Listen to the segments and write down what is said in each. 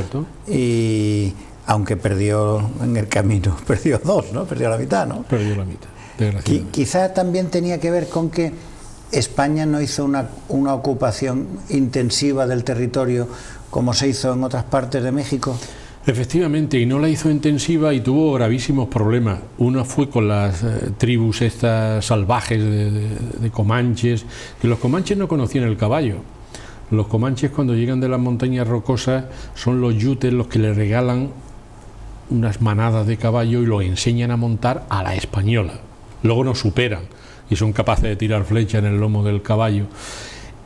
Cierto. Y aunque perdió en el camino, perdió dos, ¿no? Perdió la mitad, ¿no? Perdió la mitad, desgraciadamente. Quizá también tenía que ver con que España no hizo una ocupación intensiva del territorio como se hizo en otras partes de México. Efectivamente, y no la hizo intensiva y tuvo gravísimos problemas. Uno fue con las tribus estas salvajes de comanches, que los comanches no conocían el caballo. Los comanches, cuando llegan de las montañas rocosas, son los yutes los que le regalan unas manadas de caballo y los enseñan a montar a la española. Luego nos superan y son capaces de tirar flecha en el lomo del caballo.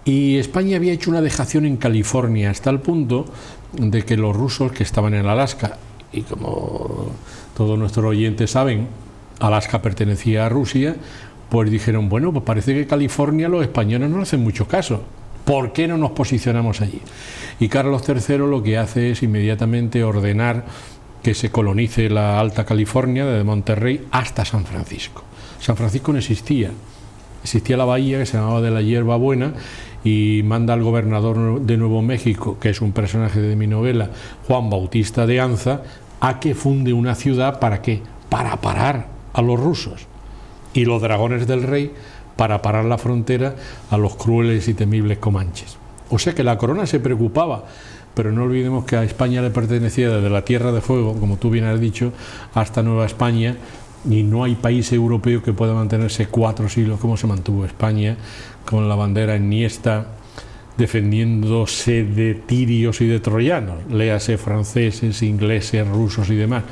Y España había hecho una dejación en California hasta el punto de que los rusos que estaban en Alaska, y como todos nuestros oyentes saben, Alaska pertenecía a Rusia, pues dijeron, bueno, pues parece que California los españoles no le hacen mucho caso, ¿por qué no nos posicionamos allí? Y Carlos III lo que hace es inmediatamente ordenar que se colonice la Alta California, desde Monterrey hasta San Francisco. San Francisco no existía la bahía que se llamaba de la Hierba Buena, y manda al gobernador de Nuevo México, que es un personaje de mi novela, Juan Bautista de Anza, a que funde una ciudad. ¿Para qué? Para parar a los rusos, y los dragones del rey para parar la frontera a los crueles y temibles comanches. O sea que la corona se preocupaba, pero no olvidemos que a España le pertenecía desde la Tierra de Fuego, como tú bien has dicho, hasta Nueva España, y no hay país europeo que pueda mantenerse 4 siglos como se mantuvo España, con la bandera enhiesta, defendiéndose de tirios y de troyanos, léase franceses, ingleses, rusos y demás.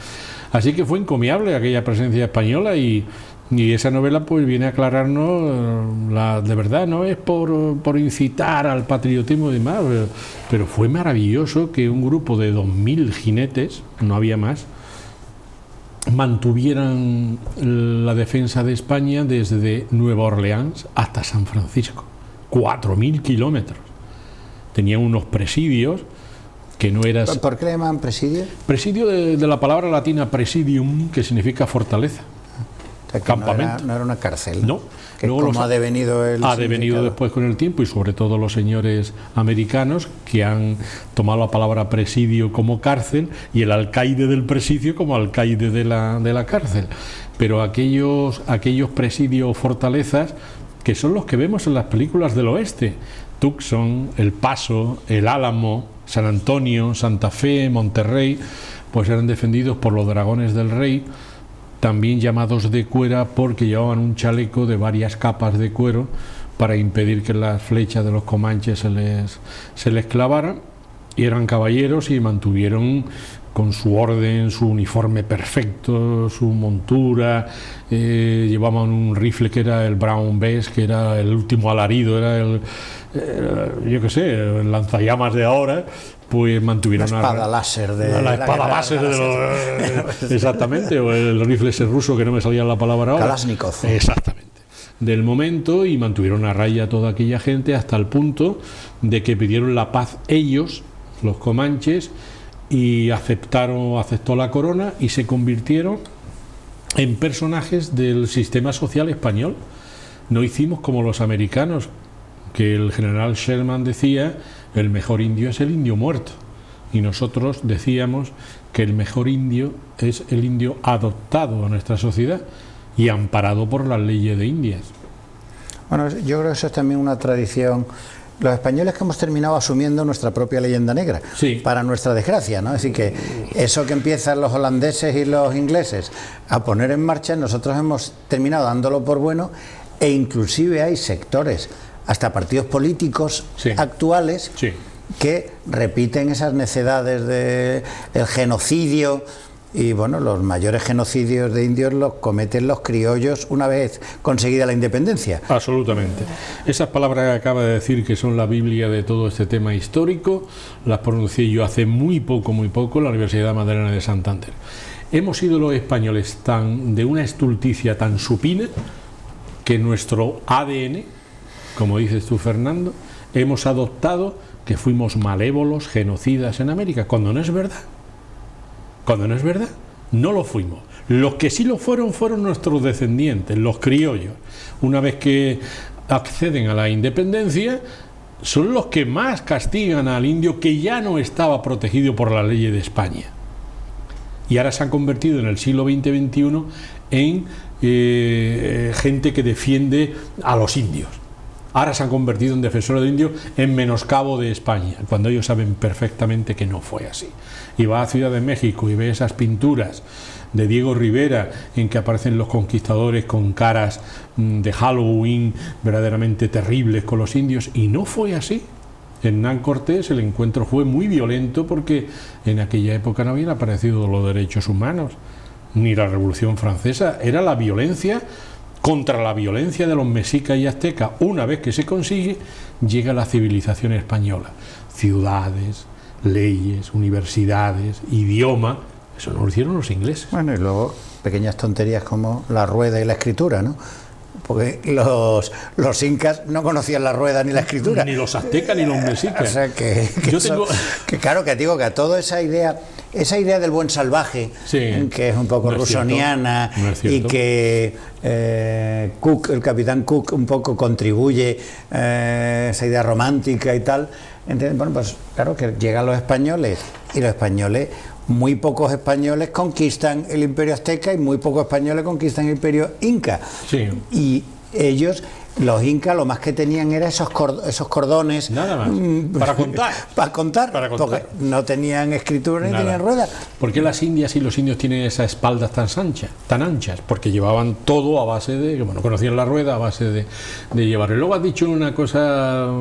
Así que fue encomiable aquella presencia española, y esa novela pues viene a aclararnos, de verdad, no es por incitar al patriotismo y demás, pero fue maravilloso que un grupo de 2000 jinetes, no había más, mantuvieran la defensa de España desde Nueva Orleans hasta San Francisco, 4000 kilómetros. Tenían unos presidios que no eran... ¿Por qué le llaman presidio? Presidio de la palabra latina presidium, que significa fortaleza. O sea, que campamento. No era una cárcel. No. Que como ha devenido el ha devenido después con el tiempo, y sobre todo los señores americanos, que han tomado la palabra presidio como cárcel y el alcaide del presidio como alcaide de la cárcel. Pero aquellos presidios o fortalezas que son los que vemos en las películas del oeste, Tucson, El Paso, El Álamo, San Antonio, Santa Fe, Monterrey, pues eran defendidos por los dragones del rey, también llamados de cuera porque llevaban un chaleco de varias capas de cuero para impedir que las flechas de los comanches se les clavaran, y eran caballeros y mantuvieron con su orden, su uniforme perfecto, su montura, llevaban un rifle que era el Brown Bess, que era el último alarido, era el lanzallamas de ahora. Pues mantuvieron la espada láser la espada láser exactamente, o el rifle ese ruso que no me salía la palabra ahora, Kalashnikov, exactamente, del momento, y mantuvieron a raya a toda aquella gente hasta el punto de que pidieron la paz ellos, los comanches, y aceptó la corona y se convirtieron en personajes del sistema social español. No hicimos como los americanos, que el general Sherman decía: el mejor indio es el indio muerto, y nosotros decíamos que el mejor indio es el indio adoptado a nuestra sociedad y amparado por las leyes de Indias. Bueno, yo creo que eso es también una tradición. Los españoles que hemos terminado asumiendo nuestra propia leyenda negra, sí, para nuestra desgracia, ¿no? Es decir, que eso que empiezan los holandeses y los ingleses a poner en marcha, nosotros hemos terminado dándolo por bueno, e inclusive hay sectores, hasta partidos políticos, sí, actuales, sí, que repiten esas necedades del genocidio. Y bueno, los mayores genocidios de indios los cometen los criollos una vez conseguida la independencia. Absolutamente. Esas palabras que acaba de decir, que son la Biblia de todo este tema histórico, las pronuncié yo hace muy poco en la Universidad Madalena de Santander. Hemos sido los españoles de una estulticia tan supina que nuestro ADN, como dices tú, Fernando, hemos adoptado que fuimos malévolos, genocidas en América, cuando no es verdad. Cuando no es verdad, no lo fuimos. Los que sí lo fueron nuestros descendientes, los criollos. Una vez que acceden a la independencia, son los que más castigan al indio que ya no estaba protegido por la ley de España. Y ahora se han convertido en el siglo XX-XXI en gente que defiende a los indios. Ahora se han convertido en defensores de indios en menoscabo de España, cuando ellos saben perfectamente que no fue así. Y va a Ciudad de México y ve esas pinturas de Diego Rivera en que aparecen los conquistadores con caras de Halloween verdaderamente terribles con los indios, y no fue así. Hernán Cortés, el encuentro fue muy violento porque en aquella época no habían aparecido los derechos humanos, ni la Revolución Francesa. Era la violencia contra la violencia de los mexicas y aztecas. Una vez que se consigue, llega la civilización española. Ciudades, leyes, universidades, idioma. Eso no lo hicieron los ingleses. Bueno, y luego pequeñas tonterías como la rueda y la escritura, ¿no? Porque los incas no conocían la rueda ni la escritura. Ni los aztecas ni los mexicas. O sea, que claro, que digo que a toda esa idea del buen salvaje, sí, que es un poco rusoniana, y que Cook, el capitán Cook, un poco contribuye esa idea romántica y tal. ¿Entiendes? Bueno, pues claro que llegan los españoles, y los españoles, muy pocos españoles conquistan el imperio azteca y muy pocos españoles conquistan el imperio inca. Sí. Y ellos, los incas, lo más que tenían era esos cordones. Nada más. Para contar. Porque no tenían escritura ni tenían ruedas. ¿Por qué las indias y los indios tienen esas espaldas tan anchas? Porque llevaban todo a base de, bueno, conocían la rueda a base de llevarlo. Y luego has dicho una cosa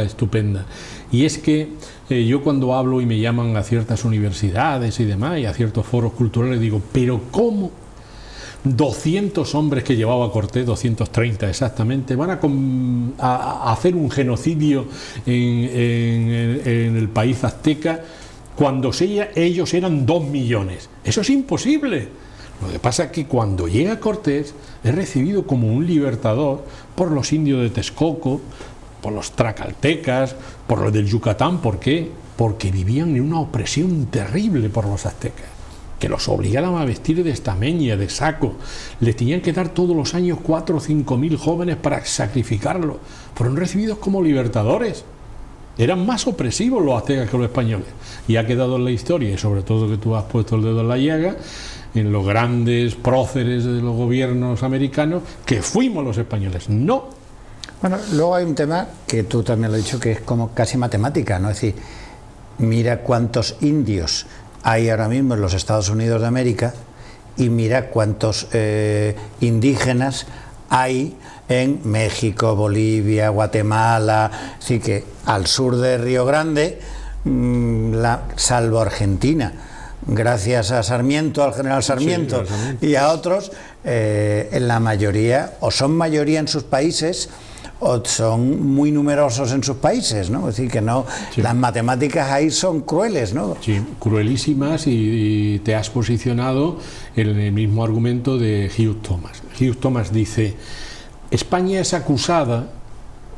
estupenda, y es que yo cuando hablo y me llaman a ciertas universidades y demás, y a ciertos foros culturales, digo, pero ¿cómo 200 hombres que llevaba Cortés, 230 exactamente, van a hacer un genocidio en el país azteca cuando ellos eran 2 millones? Eso es imposible. Lo que pasa es que cuando llega Cortés es recibido como un libertador por los indios de Texcoco, por los tracaltecas, por los del Yucatán. ¿Por qué? Porque vivían en una opresión terrible por los aztecas, que los obligaban a vestir de estameña, de saco. Les tenían que dar todos los años 4 o 5 mil jóvenes para sacrificarlos. Fueron recibidos como libertadores. Eran más opresivos los aztecas que los españoles. Y ha quedado en la historia, y sobre todo que tú has puesto el dedo en la llaga, en los grandes próceres de los gobiernos americanos, que fuimos los españoles. No. Bueno, luego hay un tema que tú también lo has dicho, que es como casi matemática, ¿no? Es decir, mira cuántos indios hay ahora mismo en los Estados Unidos de América, y mira cuántos indígenas hay en México, Bolivia, Guatemala. Así que al sur de Río Grande, salvo Argentina, gracias a Sarmiento, al general Sarmiento, sí, y a otros, en la mayoría, o son mayoría en sus países, o son muy numerosos en sus países, ¿no? Es decir, que no, sí, las matemáticas ahí son crueles, ¿no? Sí, cruelísimas, y te has posicionado en el mismo argumento de Hugh Thomas. Hugh Thomas dice, España es acusada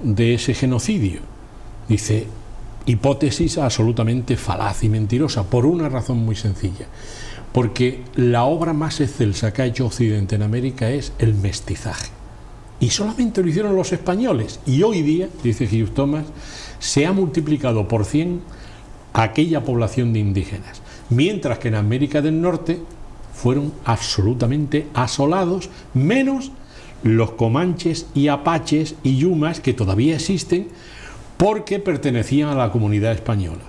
de ese genocidio. Dice, hipótesis absolutamente falaz y mentirosa, por una razón muy sencilla. Porque la obra más excelsa que ha hecho Occidente en América es el mestizaje. Y solamente lo hicieron los españoles. Y hoy día, dice Hugh Thomas, se ha multiplicado por 100 aquella población de indígenas. Mientras que en América del Norte fueron absolutamente asolados, menos los comanches y apaches y yumas, que todavía existen porque pertenecían a la comunidad española.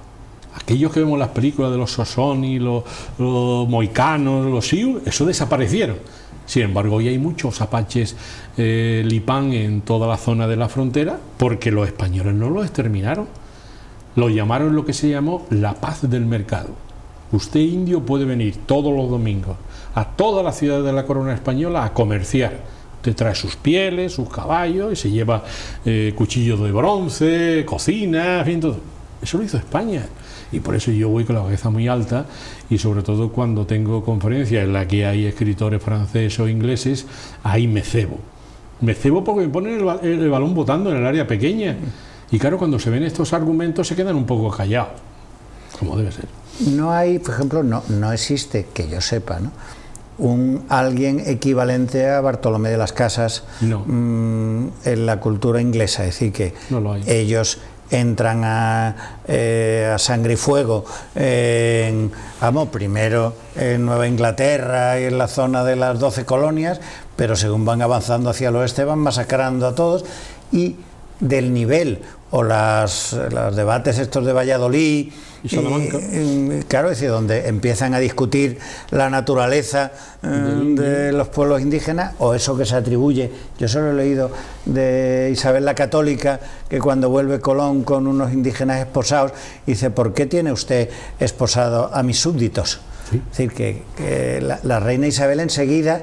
Aquellos que vemos en las películas de los Sosoni, los moicanos, los sioux, eso desaparecieron. Sin embargo, hoy hay muchos apaches Lipán en toda la zona de la frontera, porque los españoles no los exterminaron. Lo llamaron lo que se llamó la paz del mercado. Usted, indio, puede venir todos los domingos a todas las ciudades de la corona española a comerciar. Usted trae sus pieles, sus caballos, y se lleva cuchillos de bronce, cocina, en fin, todo. Eso lo hizo España. Y por eso yo voy con la cabeza muy alta, y sobre todo cuando tengo conferencias en las que hay escritores franceses o ingleses, ahí me cebo. Me cebo porque me ponen el balón botando en el área pequeña. Y claro, cuando se ven estos argumentos se quedan un poco callados, como debe ser. No hay, por ejemplo, no existe, que yo sepa, ¿no?, alguien equivalente a Bartolomé de las Casas No. En la cultura inglesa, es decir, que No lo hay. ellos entran a sangre y fuego, primero en Nueva Inglaterra y en la zona de las 12 colonias, pero según van avanzando hacia el oeste van masacrando a todos, y del nivel o los debates estos de Valladolid y Salamanca, claro, es decir, donde empiezan a discutir la naturaleza de los pueblos indígenas, o eso que se atribuye, yo solo he leído de Isabel la Católica, que cuando vuelve Colón con unos indígenas esposados, dice: ¿por qué tiene usted esposado a mis súbditos? Sí. Es decir, que la reina Isabel enseguida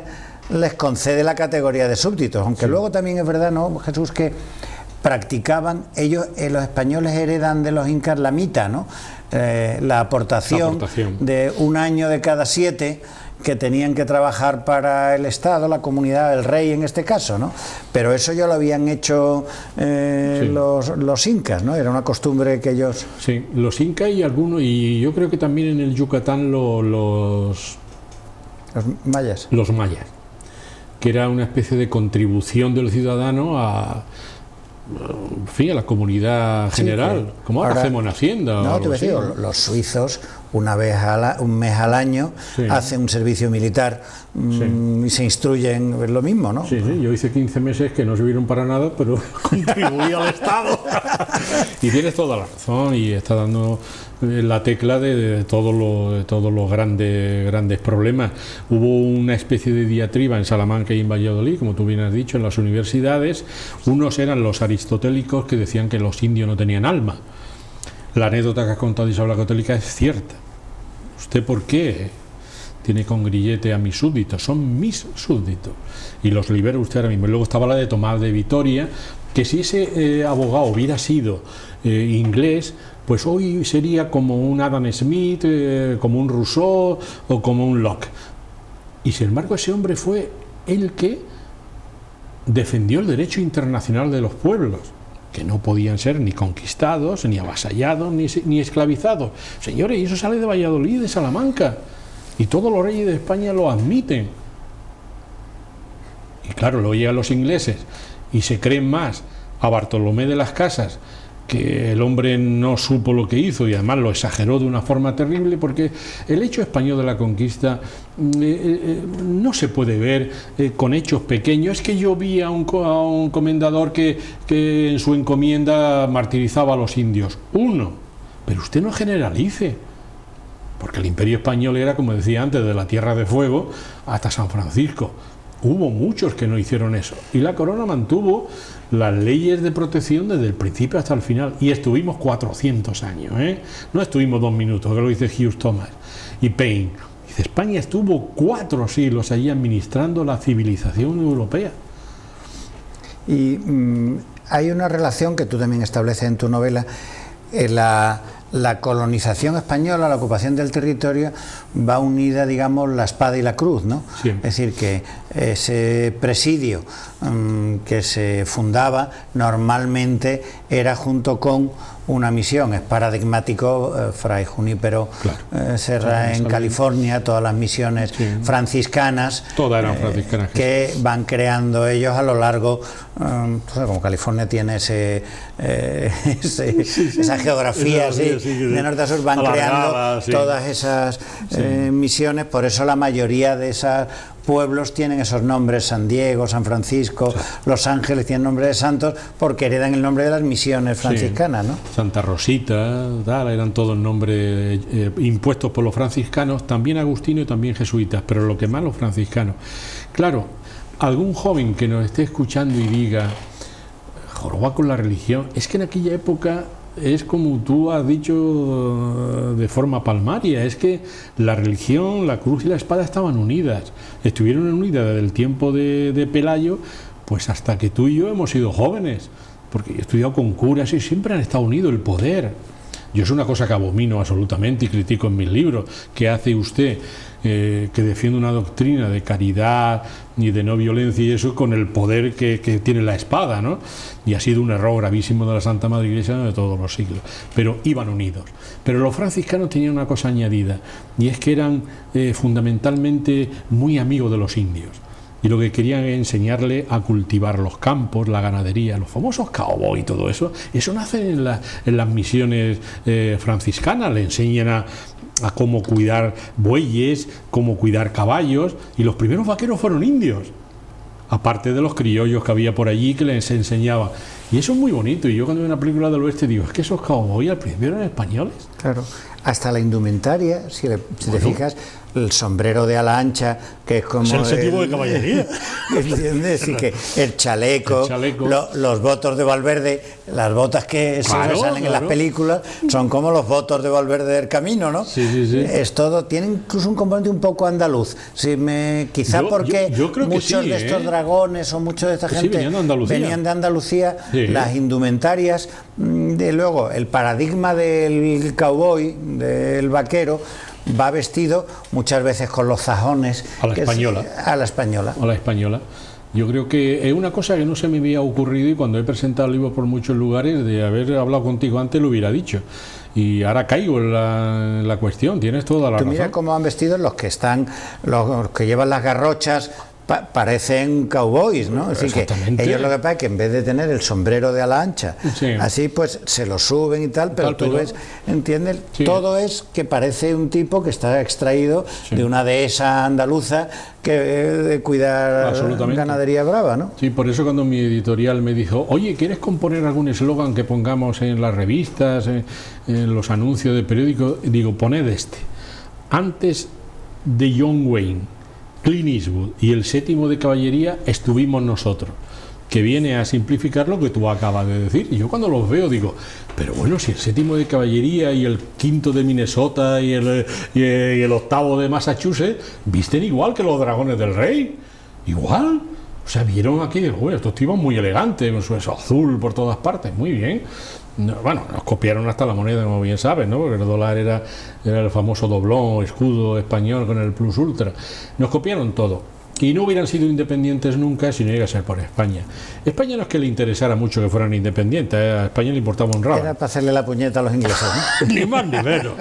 les concede la categoría de súbditos, aunque luego también es verdad, ¿no, Jesús?, que practicaban, ellos, los españoles heredan de los incas la mita, ¿no? La aportación de un año de cada 7 que tenían que trabajar para el Estado, la comunidad, el rey en este caso, ¿no? Pero eso ya lo habían hecho los incas, ¿no? Era una costumbre que ellos... Sí, los incas y algunos, y yo creo que también en el Yucatán los mayas. Los mayas, que era una especie de contribución del ciudadano en fin, a la comunidad general, como ahora hacemos en Hacienda. No, te decía, los suizos un mes al año hacen un servicio militar y se instruyen, es lo mismo, ¿no? Sí, yo hice 15 meses que no sirvieron para nada, pero contribuí al Estado. Y tienes toda la razón, y está dando la tecla de todos los grandes problemas. Hubo una especie de diatriba en Salamanca y en Valladolid, como tú bien has dicho, en las universidades. Unos eran los aristotélicos, que decían que los indios no tenían alma. La anécdota que has contado Isabel la Católica es cierta. ¿Usted por qué tiene con grillete a mis súbditos? Son mis súbditos. Y los libera usted ahora mismo. Y luego estaba la de Tomás de Vitoria, que si ese abogado hubiera sido inglés, pues hoy sería como un Adam Smith, como un Rousseau o como un Locke. Y sin embargo ese hombre fue el que defendió el derecho internacional de los pueblos, que no podían ser ni conquistados, ni avasallados, ni esclavizados. Señores, y eso sale de Valladolid, de Salamanca, y todos los reyes de España lo admiten. Y claro, luego llegan los ingleses y se creen más a Bartolomé de las Casas, que el hombre no supo lo que hizo y además lo exageró de una forma terrible, porque el hecho español de la conquista no se puede ver con hechos pequeños. Es que yo vi a un comendador que en su encomienda martirizaba a los indios. Pero usted no generalice, porque el Imperio Español era, como decía antes, de la Tierra de Fuego hasta San Francisco. Hubo muchos que no hicieron eso, y la corona mantuvo las leyes de protección desde el principio hasta el final, y estuvimos 400 años, no estuvimos 2 minutos, que lo dice Hughes Thomas y Paine. Dice, España estuvo 4 siglos allí administrando la civilización europea. Y hay una relación que tú también estableces en tu novela, la colonización española, la ocupación del territorio, va unida, digamos, la espada y la cruz, ¿no? Sí. Es decir, que ese presidio que se fundaba normalmente era junto con una misión. Es paradigmático Fray Junípero Serra en California, todas las misiones franciscanas, todas eran franciscanas, que van creando ellos a lo largo, como California tiene esa geografía de norte a sur, van creando todas esas misiones. Por eso la mayoría de esos pueblos tienen esos nombres: San Diego, San Francisco, Los Ángeles tienen nombre de santos, porque heredan el nombre de las misiones franciscanas, ¿no? Santa Rosita, eran todos nombres impuestos por los franciscanos, también agustinos y también jesuitas, pero lo que más los franciscanos. Claro, algún joven que nos esté escuchando y diga, joroba con la religión, es que en aquella época es como tú has dicho de forma palmaria, es que la religión, la cruz y la espada estaban unidas, estuvieron unidas desde el tiempo de Pelayo, pues hasta que tú y yo hemos sido jóvenes, porque he estudiado con curas y siempre han estado unidos. El poder Yo es una cosa que abomino absolutamente y critico en mis libros. ¿Qué hace usted que defiende una doctrina de caridad y de no violencia y eso con el poder que tiene la espada, ¿no? Y ha sido un error gravísimo de la Santa Madre Iglesia de todos los siglos. Pero iban unidos. Pero los franciscanos tenían una cosa añadida, y es que eran fundamentalmente muy amigos de los indios. Y lo que querían es enseñarle a cultivar los campos, la ganadería, los famosos cowboy y todo eso. Eso nace en las misiones franciscanas. Le enseñan a cómo cuidar bueyes, cómo cuidar caballos, y los primeros vaqueros fueron indios, aparte de los criollos que había por allí que les enseñaban. Y eso es muy bonito. Y yo cuando veo una película del oeste digo, es que esos cowboy al principio eran españoles. Claro, hasta la indumentaria, si te fijas, el sombrero de ala ancha, que es como... Es ese tipo de caballería. ¿Entiendes? Y que el chaleco. Los votos de Valverde, las botas que salen en las películas, son como los votos de Valverde del Camino, ¿no? Sí, sí, sí. Es todo, tiene incluso un componente un poco andaluz. Quizá porque yo creo que muchos de estos dragones o mucha de esta gente venían de Andalucía, sí. Las indumentarias, de luego el paradigma del cowboy, del vaquero, va vestido muchas veces con los zajones a la española. A la española. Yo creo que es una cosa que no se me había ocurrido, y cuando he presentado libros por muchos lugares, de haber hablado contigo antes lo hubiera dicho. Y ahora caigo en la cuestión, tienes toda la razón. Mira cómo han vestido los que llevan las garrochas. Parecen cowboys, ¿no? Así que ellos lo que pasa es que en vez de tener el sombrero de ala ancha, sí, así pues se lo suben y tal, pero tú ves, ¿entiendes? Sí. Todo es que parece un tipo que está extraído, sí, de una dehesa andaluza que de cuidar ganadería brava, ¿no? Sí, por eso cuando mi editorial me dijo, oye, ¿quieres componer algún eslogan que pongamos en las revistas, en los anuncios de periódicos? Digo, poned este. Antes de John Wayne, Clint Eastwood y el séptimo de caballería estuvimos nosotros, que viene a simplificar lo que tú acabas de decir. Y yo cuando los veo digo, pero bueno, si el séptimo de caballería y el quinto de Minnesota y el octavo de Massachusetts visten igual que los dragones del rey, igual. O sea, vieron aquí, bueno, estos tipos muy elegantes, con su eso azul por todas partes, muy bien. Bueno, nos copiaron hasta la moneda, como bien sabes, ¿no? Porque el dólar era el famoso doblón o escudo español con el plus ultra. Nos copiaron todo. Y no hubieran sido independientes nunca si no llega a ser por España. España no es que le interesara mucho que fueran independientes, a España le importaba un rabo. Era para hacerle la puñeta a los ingleses, ¿no? Ni más ni menos.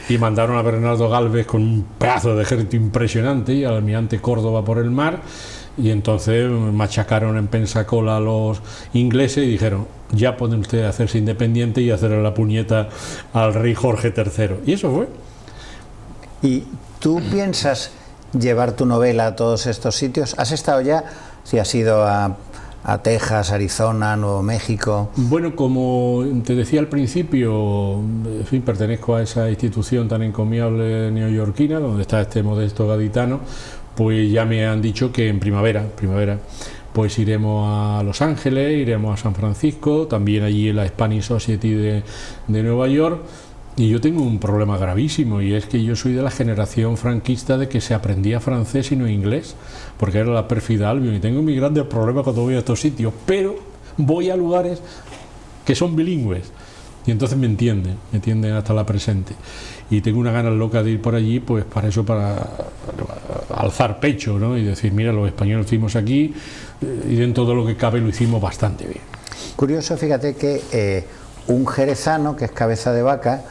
Y mandaron a Bernardo Gálvez con un pedazo de ejército impresionante y al almirante Córdoba por el mar. Y entonces machacaron en Pensacola a los ingleses y dijeron, ya pueden ustedes hacerse independientes y hacerle la puñeta al rey Jorge III. Y eso fue. ¿Y tú piensas llevar tu novela a todos estos sitios? ¿Has estado ya? Si has ido a Texas, Arizona, Nuevo México. Bueno, como te decía al principio, en fin, pertenezco a esa institución tan encomiable neoyorquina, donde está este Modesto gaditano. Pues ya me han dicho que en primavera, pues iremos a Los Ángeles, iremos a San Francisco, también allí en la Spanish Society de Nueva York. Y yo tengo un problema gravísimo, y es que yo soy de la generación franquista de que se aprendía francés y no inglés, porque era la pérfida Albion, y tengo mis grandes problemas cuando voy a estos sitios, pero voy a lugares que son bilingües. Y entonces me entienden hasta la presente. Y tengo una ganas loca de ir por allí, pues para eso, para alzar pecho, ¿no? Y decir, mira, los españoles estuvimos aquí y dentro de lo que cabe lo hicimos bastante bien. Curioso, fíjate que un jerezano, que es cabeza de vaca,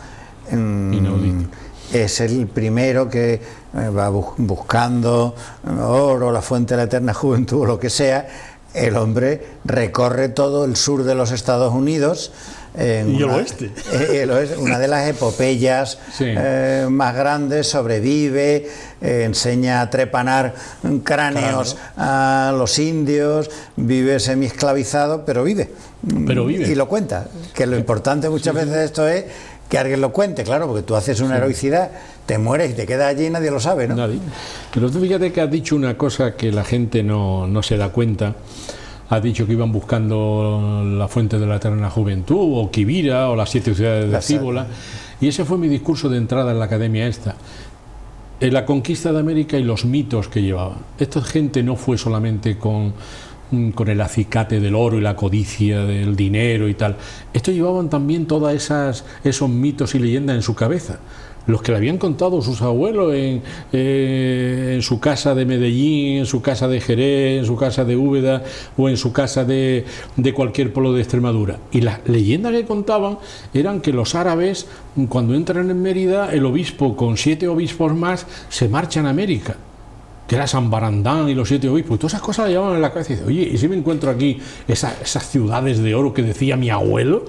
es el primero que va buscando oro, la fuente de la eterna juventud o lo que sea. El hombre recorre todo el sur de los Estados Unidos. Y el oeste. Una de las epopeyas sí, más grandes, sobrevive, enseña a trepanar cráneos a los indios, vive semi-esclavizado, pero vive. Y lo cuenta. Que lo importante muchas veces de esto es que alguien lo cuente, claro, porque tú haces una heroicidad, te mueres y te quedas allí y nadie lo sabe, ¿no? Nadie. Pero tú fíjate que has dicho una cosa que la gente no se da cuenta. Has dicho que iban buscando la fuente de la eterna juventud, o Quivira, o las 7 ciudades de Cíbola, y ese fue mi discurso de entrada en la academia esta. En la conquista de América y los mitos que llevaban. Esta gente no fue solamente con con el acicate del oro y la codicia del dinero y tal. Estos llevaban también todos esos mitos y leyendas en su cabeza. Los que le habían contado sus abuelos en su casa de Medellín, en su casa de Jerez, en su casa de Úbeda o en su casa de cualquier pueblo de Extremadura. Y las leyendas que contaban eran que los árabes, cuando entran en Mérida, el obispo con 7 obispos más se marchan a América, que era San Barandán y los 7 obispos. Todas esas cosas la llevaban en la cabeza y dicen, oye, ¿y si me encuentro aquí esas ciudades de oro que decía mi abuelo?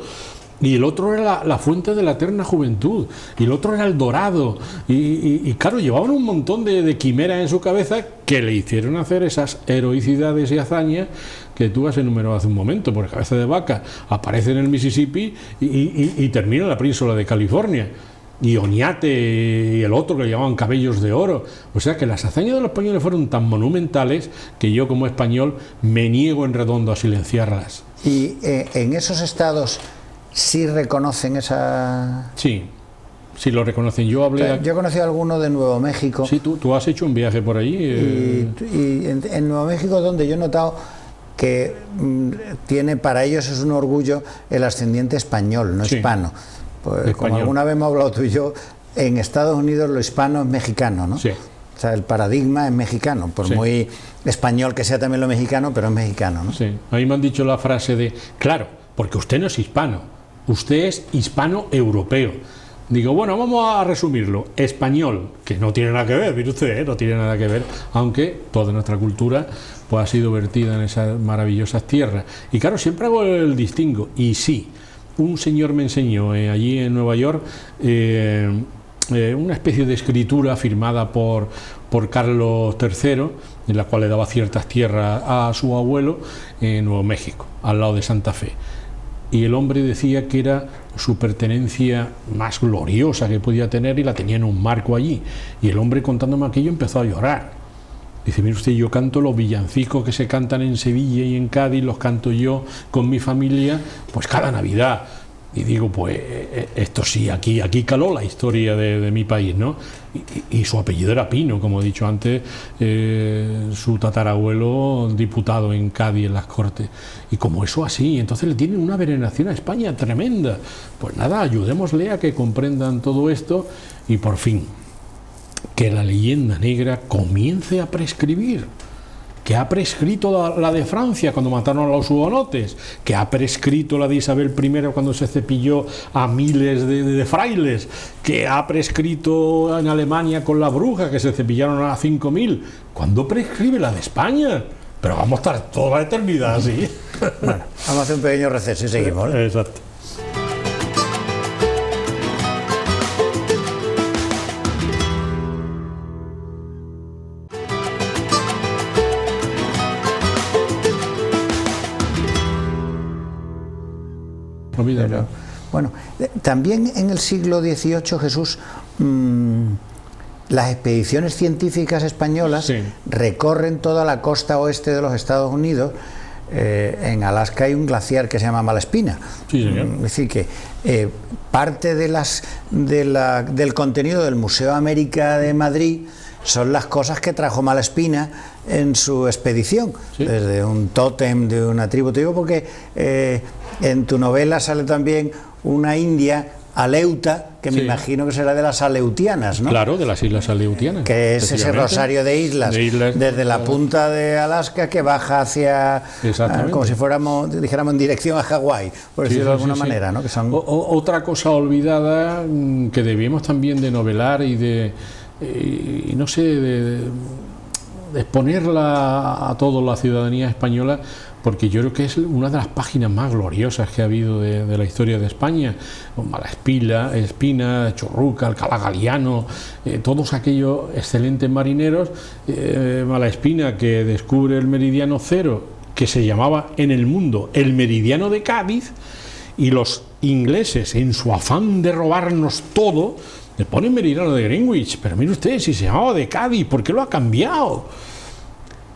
Y el otro era la fuente de la eterna juventud, y el otro era el dorado, y claro, llevaban un montón de quimeras en su cabeza que le hicieron hacer esas heroicidades y hazañas que tú has enumerado hace un momento, porque Cabeza de Vaca aparece en el Mississippi y termina en la península de California, y Oñate y el otro que le llamaban Cabellos de Oro. O sea que las hazañas de los españoles fueron tan monumentales que yo como español me niego en redondo a silenciarlas. Y en esos estados sí reconocen esa... Sí lo reconocen. Yo hablé... O sea, yo he conocido a alguno de Nuevo México. Sí, tú has hecho un viaje por allí. Y en Nuevo México, donde yo he notado que tiene, para ellos es un orgullo el ascendiente español, no hispano. Pues, español. Como alguna vez hemos hablado tú y yo, en Estados Unidos lo hispano es mexicano, ¿no? Sí. O sea, el paradigma es mexicano, por muy español que sea también lo mexicano, pero es mexicano, ¿no? Sí, a mí me han dicho la frase de, claro, porque usted no es hispano, usted es hispano-europeo. Digo, bueno, vamos a resumirlo. Español, que no tiene nada que ver, mire usted, no tiene nada que ver, aunque toda nuestra cultura pues ha sido vertida en esas maravillosas tierras. Y claro, siempre hago el distingo. Y sí, un señor me enseñó allí en Nueva York una especie de escritura firmada por Carlos III, en la cual le daba ciertas tierras a su abuelo en Nuevo México, al lado de Santa Fe. Y el hombre decía que era su pertenencia más gloriosa que podía tener y la tenía en un marco allí. Y el hombre, contándome aquello, empezó a llorar. Dice, mire usted, yo canto los villancicos que se cantan en Sevilla y en Cádiz, los canto yo con mi familia, pues cada Navidad. Y digo, pues esto sí, aquí caló la historia de mi país, ¿no? Y su apellido era Pino, como he dicho antes, su tatarabuelo diputado en Cádiz en las Cortes. Y como eso así, entonces le tienen una veneración a España tremenda. Pues nada, ayudémosle a que comprendan todo esto y por fin que la leyenda negra comience a prescribir. Que ha prescrito la de Francia cuando mataron a los hugonotes, que ha prescrito la de Isabel I cuando se cepilló a miles de frailes, que ha prescrito en Alemania con la bruja, que se cepillaron a 5.000. ¿Cuándo prescribe la de España? Pero vamos a estar toda la eternidad así. Bueno, vamos a hacer un pequeño receso y seguimos, ¿eh? Exacto. Pero, bueno, también en el siglo XVIII, Jesús, las expediciones científicas españolas recorren toda la costa oeste de los Estados Unidos. En Alaska hay un glaciar que se llama Malaspina. Sí, señor. Es decir, que parte del contenido del Museo América de Madrid son las cosas que trajo Malaspina en su expedición, desde un tótem de una tribu. Te digo porque en tu novela sale también una india, Aleuta, que me imagino que será de las Aleutianas, ¿no? Claro, de las islas Aleutianas. Que es ese rosario de islas desde la punta de Alaska que baja hacia, como si dijéramos en dirección a Hawái, por decirlo de alguna manera, ¿no? Que son... Otra cosa olvidada que debíamos también de novelar y no sé, de exponerla a toda la ciudadanía española, porque yo creo que es una de las páginas más gloriosas que ha habido de la historia de España. Malaspina, Chorruca, Alcalá Galiano, todos aquellos excelentes marineros. Malaspina, que descubre el meridiano cero, que se llamaba en el mundo el meridiano de Cádiz, y los ingleses, en su afán de robarnos todo, le ponen meridiano de Greenwich. Pero mire usted, si se llamaba de Cádiz, ¿por qué lo ha cambiado?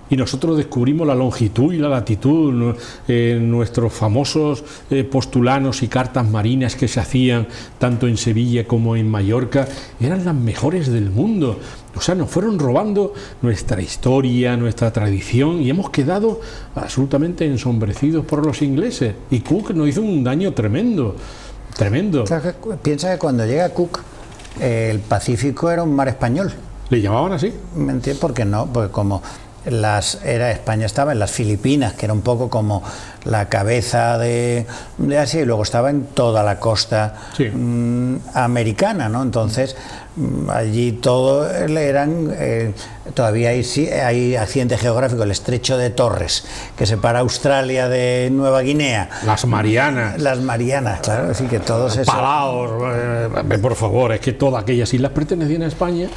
y nosotros descubrimos la longitud y la latitud, nuestros famosos postulanos y cartas marinas que se hacían tanto en Sevilla como en Mallorca, eran las mejores del mundo. O sea, nos fueron robando nuestra historia, nuestra tradición, y hemos quedado absolutamente ensombrecidos por los ingleses. Y Cook nos hizo un daño tremendo, tremendo. Claro, piensa que cuando llega Cook, el Pacífico era un mar español. ¿Le llamaban así? ¿Me entiendes? Porque no, porque como España estaba en las Filipinas, que era un poco como la cabeza de Asia, y luego estaba en toda la costa americana, ¿no? Entonces allí todo eran todavía hay accidente geográfico, el estrecho de Torres, que separa Australia de Nueva Guinea, las Marianas, claro, así que todos esos Palaos, por favor, es que todas aquellas islas pertenecían a España.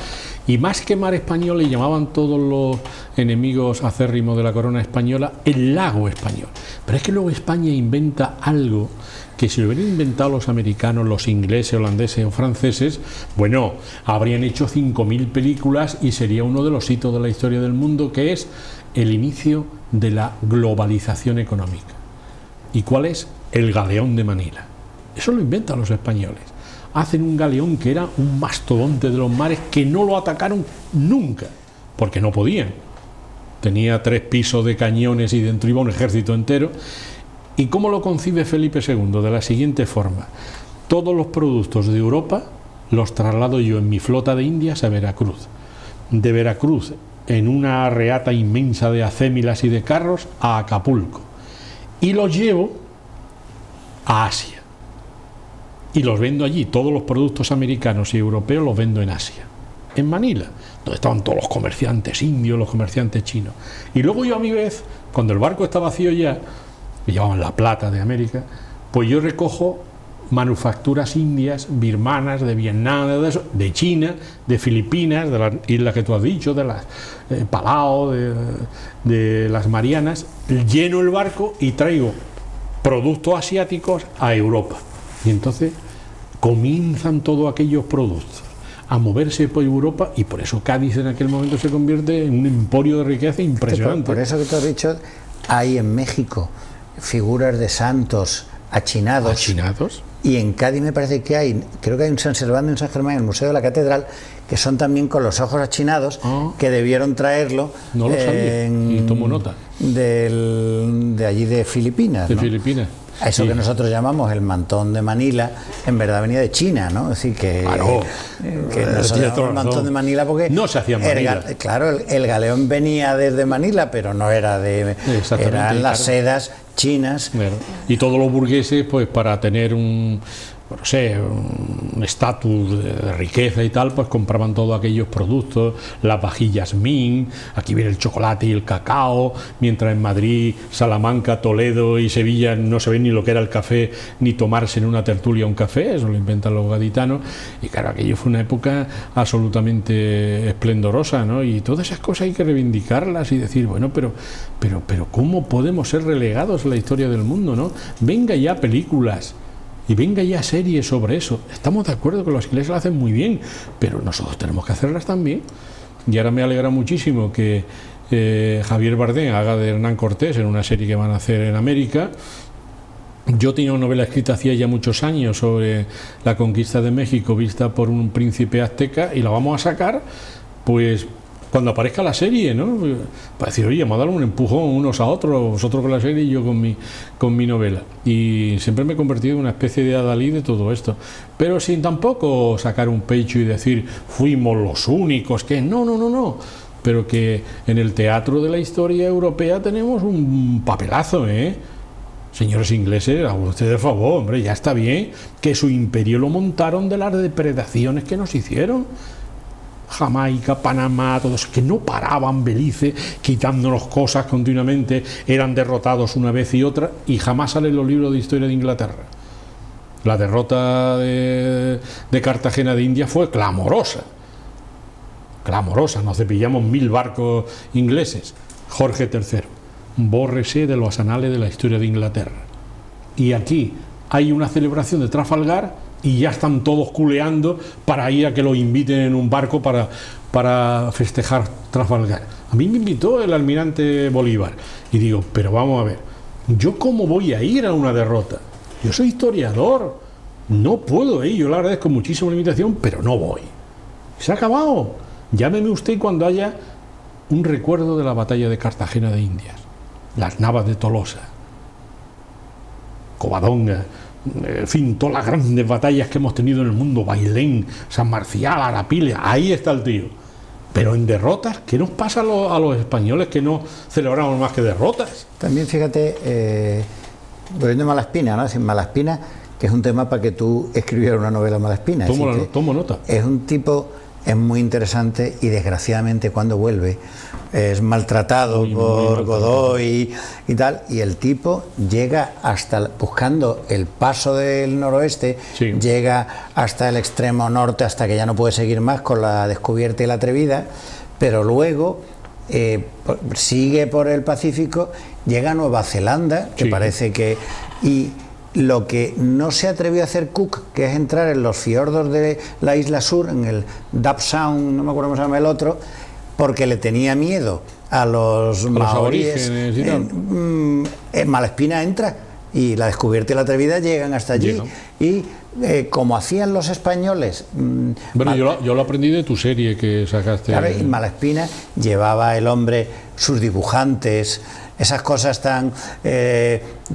Y más que mar español, le llamaban todos los enemigos acérrimos de la corona española el lago español. Pero es que luego España inventa algo que si lo hubieran inventado los americanos, los ingleses, holandeses o franceses, bueno, habrían hecho 5.000 películas y sería uno de los hitos de la historia del mundo, que es el inicio de la globalización económica. ¿Y cuál es? El galeón de Manila. Eso lo inventan los españoles. Hacen un galeón que era un mastodonte de los mares, que no lo atacaron nunca, porque no podían. Tenía 3 pisos de cañones y dentro iba un ejército entero. ¿Y cómo lo concibe Felipe II? De la siguiente forma: todos los productos de Europa los traslado yo en mi flota de Indias a Veracruz. De Veracruz, en una reata inmensa de acémilas y de carros, a Acapulco. Y los llevo a Asia. Y los vendo allí. Todos los productos americanos y europeos los vendo en Asia, en Manila, donde estaban todos los comerciantes indios, los comerciantes chinos. Y luego yo, a mi vez, cuando el barco está vacío ya, que llamaban la plata de América, pues yo recojo manufacturas indias, birmanas, de Vietnam, de China, de Filipinas, de las islas que tú has dicho, de las Palau, de las Marianas, lleno el barco y traigo productos asiáticos a Europa. Y entonces comienzan todos aquellos productos a moverse por Europa, y por eso Cádiz en aquel momento se convierte en un emporio de riqueza impresionante. Por eso que tú has dicho, hay en México figuras de santos achinados. ¿Achinados? Y en Cádiz me parece que creo que hay un San Servando y un San Germán en el Museo de la Catedral, que son también con los ojos achinados, que debieron traerlo. No lo sabía, y tomo nota. De allí de Filipinas. De Filipinas. A eso que nosotros llamamos el mantón de Manila, en verdad venía de China, ¿no? Es decir, que nosotros llamamos el mantón de Manila porque no se hacía en Manila. Claro, el galeón venía desde Manila, pero no era eran las sedas chinas. Bueno, y todos los burgueses, pues para tener un estatus de riqueza y tal, pues compraban todos aquellos productos, las vajillas Ming, aquí viene el chocolate y el cacao, mientras en Madrid, Salamanca, Toledo y Sevilla no se ve ni lo que era el café, ni tomarse en una tertulia un café, eso lo inventan los gaditanos. Y claro, aquello fue una época absolutamente esplendorosa, ¿no? Y todas esas cosas hay que reivindicarlas y decir, bueno, pero ¿cómo podemos ser relegados en la historia del mundo, no? Venga ya películas, y venga ya series sobre eso. Estamos de acuerdo que los ingleses lo hacen muy bien, pero nosotros tenemos que hacerlas también. Y ahora me alegra muchísimo que Javier Bardem haga de Hernán Cortés en una serie que van a hacer en América. Yo tenía una novela escrita hacía ya muchos años sobre la conquista de México vista por un príncipe azteca, y la vamos a sacar pues cuando aparezca la serie, ¿no? Para decir, oye, vamos a dar un empujón unos a otros, vosotros con la serie y yo con mi novela. Y siempre me he convertido en una especie de adalí de todo esto, pero sin tampoco sacar un pecho y decir fuimos los únicos, que no, pero que en el teatro de la historia europea tenemos un papelazo, Señores ingleses, hagan ustedes el favor, hombre, ya está bien que su imperio lo montaron de las depredaciones que nos hicieron. Jamaica, Panamá, todos que no paraban, Belice, quitándonos cosas continuamente, eran derrotados una vez y otra, y jamás salen los libros de historia de Inglaterra. La derrota de Cartagena de India fue clamorosa, nos cepillamos 1000 barcos ingleses. Jorge III, bórrese de los anales de la historia de Inglaterra. Y aquí hay una celebración de Trafalgar y ya están todos culeando para ir a que lo inviten en un barco para festejar Trafalgar. A mí me invitó el almirante Bolívar y digo, pero vamos a ver, ¿yo cómo voy a ir a una derrota? Yo soy historiador, no puedo ir, yo le agradezco muchísimo la invitación, pero no voy. Se ha acabado. Llámeme usted cuando haya un recuerdo de la batalla de Cartagena de Indias, las Navas de Tolosa, Covadonga, en fin, todas las grandes batallas que hemos tenido en el mundo, Bailén, San Marcial, Arapiles, ahí está el tío. Pero en derrotas, ¿qué nos pasa a los españoles que no celebramos más que derrotas? También fíjate, volviendo a Malaspina, ¿no? Es decir, Malaspina, que es un tema para que tú escribieras una novela Malaspina. Tomo nota. Es un tipo, es muy interesante y desgraciadamente cuando vuelve es maltratado por Godoy y tal, y el tipo llega hasta, buscando el paso del noroeste, sí, llega hasta el extremo norte, hasta que ya no puede seguir más con la descubierta y la atrevida, pero luego sigue por el Pacífico, llega a Nueva Zelanda, que sí, parece que... y lo que no se atrevió a hacer Cook, que es entrar en los fiordos de la isla sur, en el Dap Sound, no me acuerdo cómo se llama el otro, porque le tenía miedo a los maoríes. Malaspina entra y la descubierta y la atrevida llegan hasta allí. Y como hacían los españoles... Bueno, yo lo aprendí de tu serie que sacaste. Claro, y Malaspina llevaba el hombre sus dibujantes, esas cosas tan...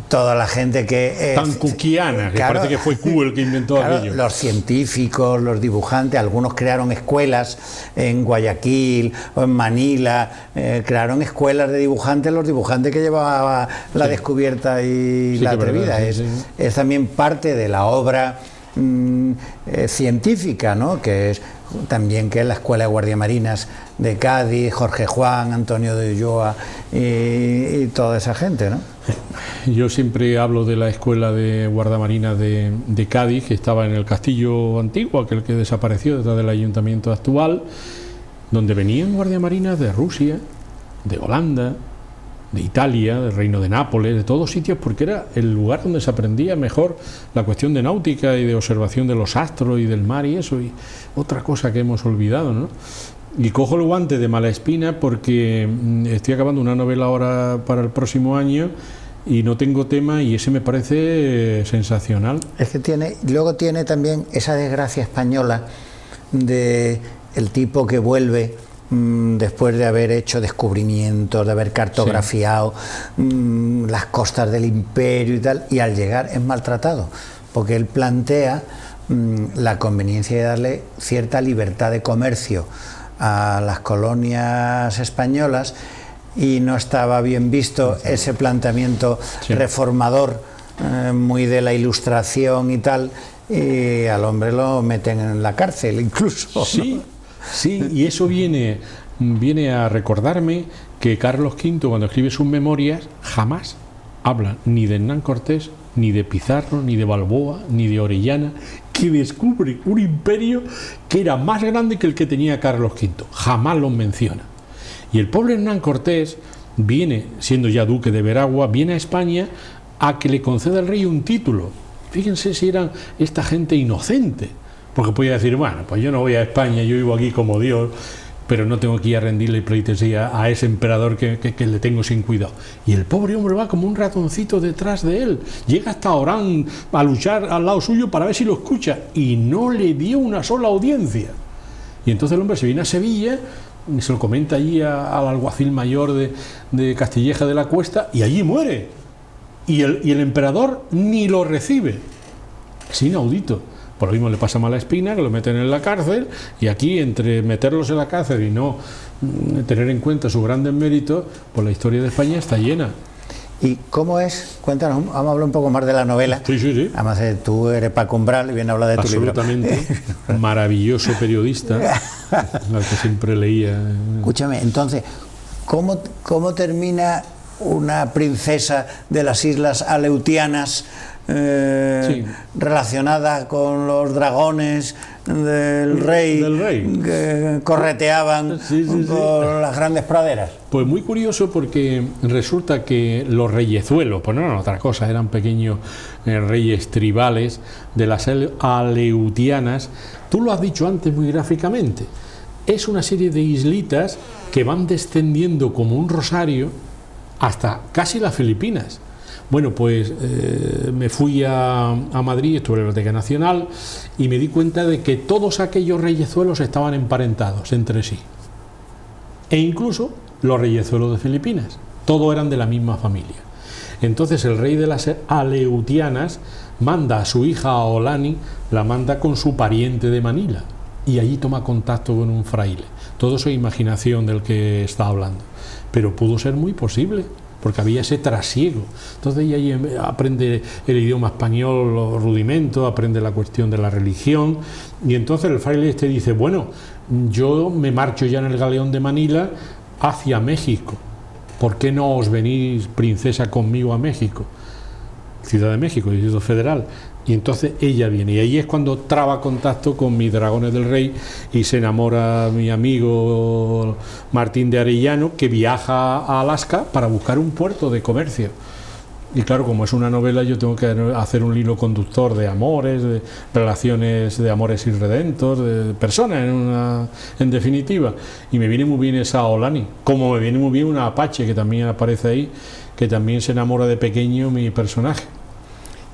toda la gente que... tan cookiana, que claro, parece que fue Q el que inventó claro, aquello. Los científicos, los dibujantes, algunos crearon escuelas en Guayaquil o en Manila, crearon escuelas de dibujantes, los dibujantes que llevaba la sí, descubierta y sí, la atrevida. Verdad, es también parte de la obra científica, ¿no? Que es también que es la Escuela de Guardiamarinas de Cádiz, Jorge Juan, Antonio de Ulloa y toda esa gente, ¿no? Yo siempre hablo de la Escuela de Guardiamarinas de Cádiz, que estaba en el castillo antiguo, aquel que desapareció detrás del ayuntamiento actual, donde venían guardiamarinas de Rusia, de Holanda, de Italia, del Reino de Nápoles, de todos sitios, porque era el lugar donde se aprendía mejor la cuestión de náutica y de observación de los astros y del mar y eso, y otra cosa que hemos olvidado, ¿no? Y cojo el guante de Malaspina porque estoy acabando una novela ahora para el próximo año y no tengo tema, y ese me parece sensacional. Es que luego tiene también esa desgracia española de el tipo que vuelve después de haber hecho descubrimientos, de haber cartografiado las costas del imperio y tal, y al llegar es maltratado, porque él plantea la conveniencia de darle cierta libertad de comercio a las colonias españolas, y no estaba bien visto ese planteamiento reformador muy de la Ilustración y tal, y al hombre lo meten en la cárcel incluso, sí, ¿no? Sí, y eso viene a recordarme que Carlos V, cuando escribe sus memorias, jamás habla ni de Hernán Cortés, ni de Pizarro, ni de Balboa, ni de Orellana, que descubre un imperio que era más grande que el que tenía Carlos V. Jamás los menciona. Y el pobre Hernán Cortés viene, siendo ya duque de Veragua, viene a España a que le conceda al rey un título. Fíjense si eran esta gente inocente, porque podía decir, bueno, pues yo no voy a España, yo vivo aquí como Dios, pero no tengo que ir a rendirle pleitesía a ese emperador que le tengo sin cuidado. Y el pobre hombre va como un ratoncito detrás de él, llega hasta Orán a luchar al lado suyo para ver si lo escucha, y no le dio una sola audiencia. Y entonces el hombre se viene a Sevilla, y se lo comenta allí al alguacil mayor de Castilleja de la Cuesta, y allí muere. Y el emperador ni lo recibe. Es inaudito. Por lo mismo le pasa a Malaspina, que lo meten en la cárcel, y aquí, entre meterlos en la cárcel y no tener en cuenta sus grandes méritos, pues la historia de España está llena. ¿Y cómo es? Cuéntanos, vamos a hablar un poco más de la novela. Sí. Además, tú eres Paco Umbral y vienes a hablar de tu libro. Absolutamente. Maravilloso periodista, al que siempre leía. Escúchame, entonces, ¿cómo termina una princesa de las Islas Aleutianas relacionada con los dragones, del rey, que correteaban por las grandes praderas. Pues muy curioso, porque resulta que los reyezuelos, pues no eran otra cosa, eran pequeños reyes tribales de las Aleutianas. Tú lo has dicho antes muy gráficamente. Es una serie de islitas que van descendiendo como un rosario hasta casi las Filipinas. Bueno, pues me fui a Madrid, estuve en la Biblioteca Nacional y me di cuenta de que todos aquellos reyezuelos estaban emparentados entre sí. E incluso los reyezuelos de Filipinas, todos eran de la misma familia. Entonces el rey de las Aleutianas manda a su hija a Olani, la manda con su pariente de Manila, y allí toma contacto con un fraile. Todo eso es imaginación del que está hablando, pero pudo ser muy posible, porque había ese trasiego. Entonces ella ahí aprende el idioma español, los rudimentos, aprende la cuestión de la religión, y entonces el fraile este dice: bueno, yo me marcho ya en el galeón de Manila hacia México, ¿por qué no os venís, princesa, conmigo a México? Ciudad de México, Distrito Federal. Y entonces ella viene, y ahí es cuando traba contacto con mis dragones del rey y se enamora mi amigo Martín de Arellano, que viaja a Alaska para buscar un puerto de comercio. Y claro, como es una novela, yo tengo que hacer un hilo conductor de amores, de relaciones de amores irredentos, de personas en definitiva. Y me viene muy bien esa Olani, como me viene muy bien una Apache que también aparece ahí, que también se enamora de pequeño mi personaje.